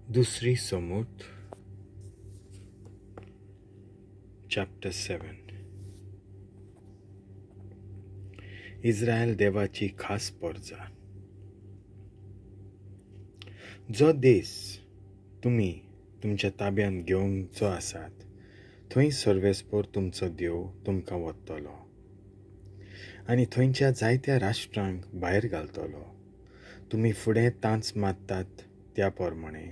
दुसरी समूत चॅप्टर 7. इस्रायल देवाची खास पोरजा. जो देश तुम्ही तुमच्या ताब्यान घेवंकचो आसात थंय सर्वेस्पोर तुमचो देव तुमकां वत्तलो आनी थंयच्या जायत्या राष्ट्रांक भायर घालतलो. तुम्ही फुडें तांच मारतात त्या प्रमाणे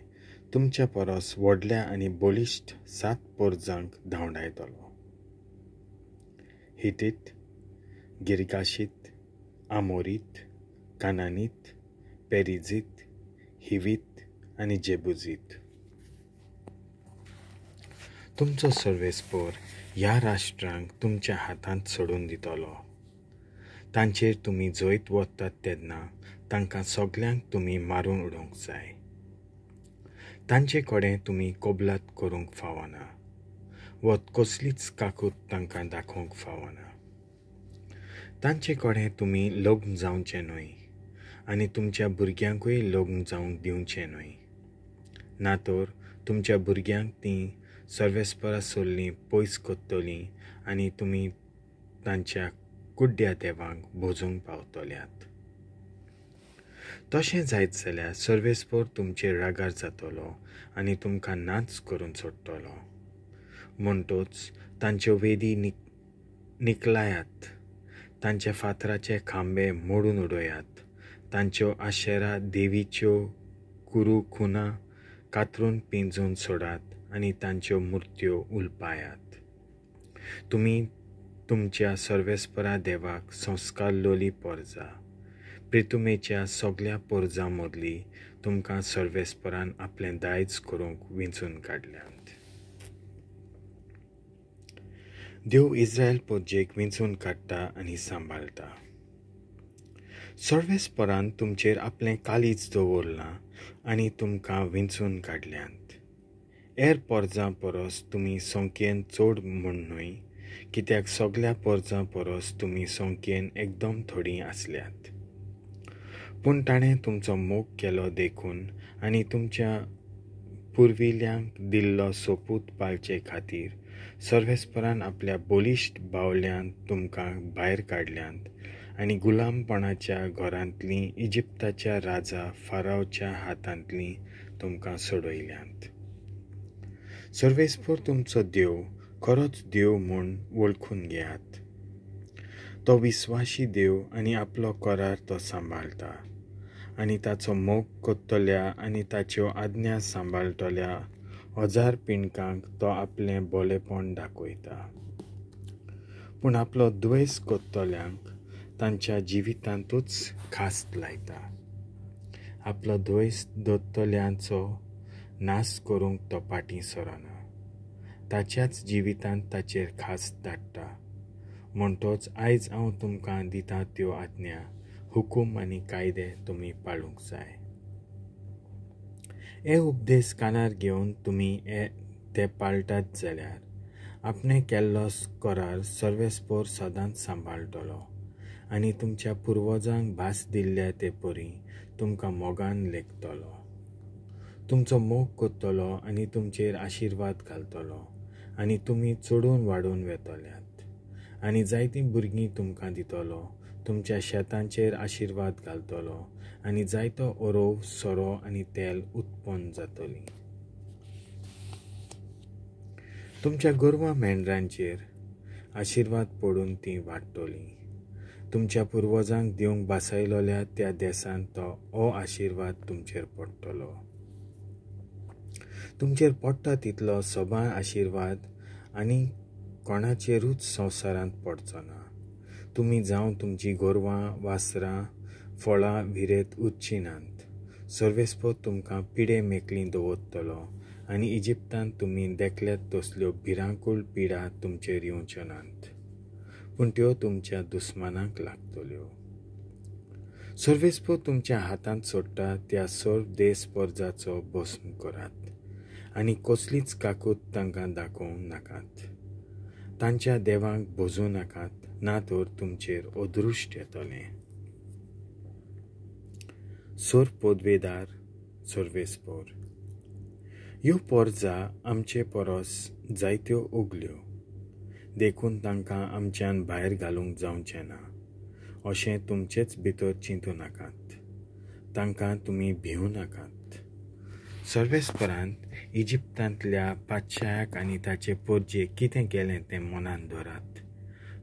तुमच्या परस व्हडल्या आनी बलिश्ट 7 पोरजांक धांवडायतलो. हितीत, गिरगाशीत, आमोरीत, कानानीत, पेरिजीत, हिवीत आनी जेबुजीत. तुमचो सर्वेस्पोर ह्या राष्ट्रांक तुमच्या हातांत सोडून दितलो. तांचेर तुमी जैत वतात तेन्ना तांकां सगल्यांक तुमी मारून उडोवंक जाय. तांचे कडेन तुमी कबलात करूंक फावना व कसलीच काकूट तांकां दाखोवंक फावना. तांचे कडेन तुमी लग्न जावचें न्हय आनी तुमच्या भुरग्यांकूय लग्न जावंक दिवचें न्हय. ना तर तुमच्या भुरग्यांक तीं सर्वेस्परा सोडलीं पयस कोत्तलीं आनी तुमी तांच्या कुड्ड्या देवांक भोजूंक पावतल्यात. तशें जायत जाल्यार सर्वेस्पोर तुमचेर रागार जातलो आनी तुमकां नाच करून सोडटलो. म्हणटूच तांच्यो वेदी निकलायात, तांचे फातराचे खांबे मोडून उडयात, तांच्यो आशेरा देवीच्यो कुरू खुना कातरून पिंजून सोडात आनी तांच्यो मुर्त्यो उलपायात. तुमी तुमच्या सर्वेस्परा देवाक संस्कारलोली पोरजा. प्रितुमेच्या सगळ्या पोरजां मदली तुमकां सर्वेस्परान आपलें दायज करूंक विंचून काडल्यात. देव इस्रायल पोरजेक विंचून काडटा आनी सांबाळटा. सर्वेस्परान तुमचेर आपलें काळीज दवरलां आनी तुमकां विंचून काडल्यात. हेर पोरजां परस तुमी संख्येन चड म्हूण न्हय, कित्याक सगळ्या पोरजां परस तुमी संख्येन एकदम थोडीं आसल्यात. पूण ताणें तुमचो मोग केलो देखून आनी तुमच्या पुर्विल्यांक दिल्लो सोपूत पाळचे खातीर सर्वेस्परान आपल्या बलिश्ट बावल्यांत तुमकां भायर काडल्यात आनी गुलामपणाच्या घरांतलीं इजिप्ताच्या राजा फारावच्या हातांतलीं तुमकां सोडयल्यात. सर्वेस्पोर तुमचो देव खरोच देव म्हूण वळखून घेयात. तो विस्वाशी देव आनी आपलो करार तो सांबाळटा आनी ताचो मोग कोत्तल्या आनी ताच्यो आज्ञा सांबाळटल्या हजार पिणकांक तो आपलें बोलेपण दाखयता. पूण आपलो द्वेस कोत्तल्यांक तांच्या जिवितांतूच खास्त लायता. आपलो द्वेस दोत्तल्यांचो नाश करूंक तो फाटीं सरना. ताच्याच जिवितांत ताचेर खास्त धाडटा. म्हणटोच आयज हांव तुमकां दितां त्यो आज्ञा, हुकूम आनी कायदे तुमी पाळूंक जाय. हे उपदेश कानार घेवन तुमी ते पाळटात जाल्यार आपणें केल्लो करार सर्वेस्पोर सदांच सांबाळटलो आनी तुमच्या पुर्वजांक भास दिल्ल्या ते परी तुमकां मोगान लेखतलो. तुमचो मोग कोत्तलो आनी तुमचेर आशिर्वाद घालतलो आनी तुमी चडून वाडून वेतल्यात आनी जायतीं भुरगीं तुमकां दितलो. तुमच्या शेतांचेर आशिर्वाद घालतलो आनी जायतो ओरोव, सोरो आनी तेल उत्पन्न जातली. तुमच्या गोरवां मेंढरांचेर आशिर्वाद पडून तीं वाडटलीं. तुमच्या पुर्वजांक दिवंक बासायलोल्या त्या देशांत तो हो आशिर्वाद तुमचेर पडटलो. तुमचेर पडटा तितलो सोबाय आशिर्वाद आनी कोणाचेरूच संवसारांत पडचो ना. तुमी जावं तुमची गोरवां, वासरां, फळां विरेत उरची नात. सर्वेस्पोर तुमकां पिडे मेकलीं दवरतलो आनी इजिप्तांत तुमी देखल्यात तसल्यो भिरांकूळ पिडा तुमचेर येवच्यो नात, पूण त्यो तुमच्या दुस्मानांक लागतल्यो. सर्वेस्पोर तुमच्या हातांत सोडटा त्या सर्व देश पोरजाचो भस्म करात आनी कसलीच काकूट तांकां दाखोवंक नाकात. तांच्या देवांक भोजूं नाकात, ना तर तुमचेर अदृश्ट येतलें. सोर पोदवेदार सर्वेस्पोर. ह्यो पोरजा आमचे परस जायत्यो उगल्यो देखून तांकां आमच्यान भायर घालूंक जावचें ना अशें तुमचेच भितर चिंतू नाकात. तांकां तुमी भिवू नाकात. सर्वेस्परांत इजिप्तांतल्या पातशायाक आनी ताचे पोरजे कितें केलें तें मनान दवरात.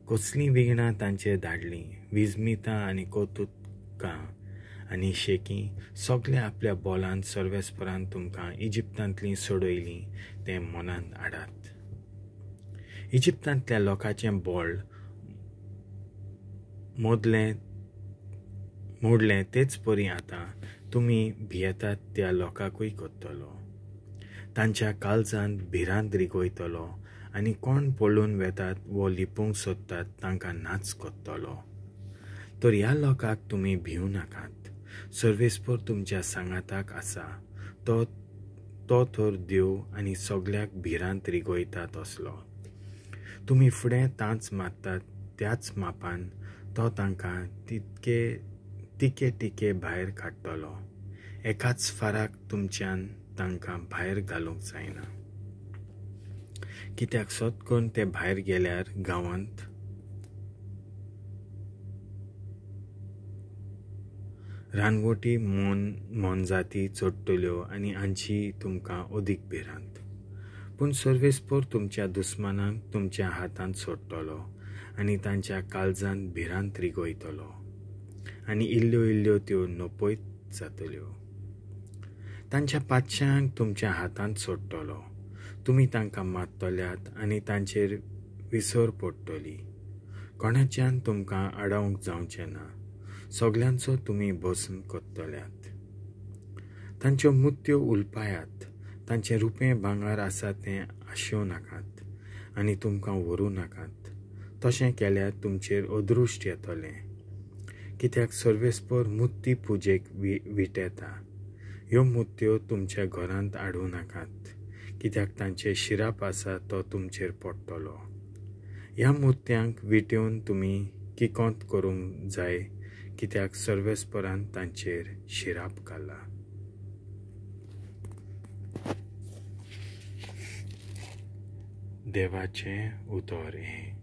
कसलीं विघ्नां तांचेर धाडलीं, विजमितां आनी कौतुकां आनी शेकी सगळे आपल्या बोलान सर्वेस्परान तुमकां इजिप्तांतलीं सोडयलीं तें मनान हाडात. इजिप्तांतल्या लोकांचें बोळ मोडलें तेच परी आतां तुमी भियेतात त्या लोकांकूय कोत्तलो. तांच्या काळजांत भिरांत रिगोयतलो आनी कोण पळून वेतात वो लिपूंक सोदतात तांकां नाच कोत्तलो. तर ह्या लोकांक तुमी भिवू नाकात. सर्वेस्पर तुमच्या सांगाताक आसा. तो तर देव आनी सगळ्याक भिरांत रिगोयता तसलो. तुमी फुडें तांच मारतात त्याच मापान तो तांकां तिके भायर काडटलो. एकाच फाराक तुमच्यान तांकां भायर घालूंक जायना. कित्याक सोद करून ते भायर गेल्यार गांवांत रानवटी मोनजाती चडटल्यो आनी हांची तुमकां ओदीक भिरांत. पूण सर्वेस्पर तुमच्या दुस्मानांक तुमच्या हातांत सोडटलो आनी तांच्या काळजांत भिरांत रिगोयतलो आनी इल्ल्यो त्यो नपयत जातल्यो. तांच्या पातशांक तुमच्या हातांत सोडटलो. तुमी तांकां मारतल्यात आनी तांचेर विसर पडटली. कोणाच्यान तुमकां आडावंक जावचें ना. सगळ्यांचो तुमी भस्म कोत्तल्यात. तांच्यो मुत्यो उलपायात. तांचें रुपें भांगार आसा तें आशेव नाकात आनी तुमकां व्हरूं नाकात. तशें केल्यार तुमचेर अदृश्ट येतलें. कित्याक सर्वेस्पर मुत्ती पुजेक विटेता. ह्यो मुत्यो तुमच्या घरांत हाडूं नाकात कित्याक तांचे शिराप आसा तो तुमचेर पडटलो. ह्या मुत्यांक विटेवन तुमी किकोंत करूंक जाय कित्याक सर्वेस्परान तांचेर शिराप घाला. देवाचें उतर हें.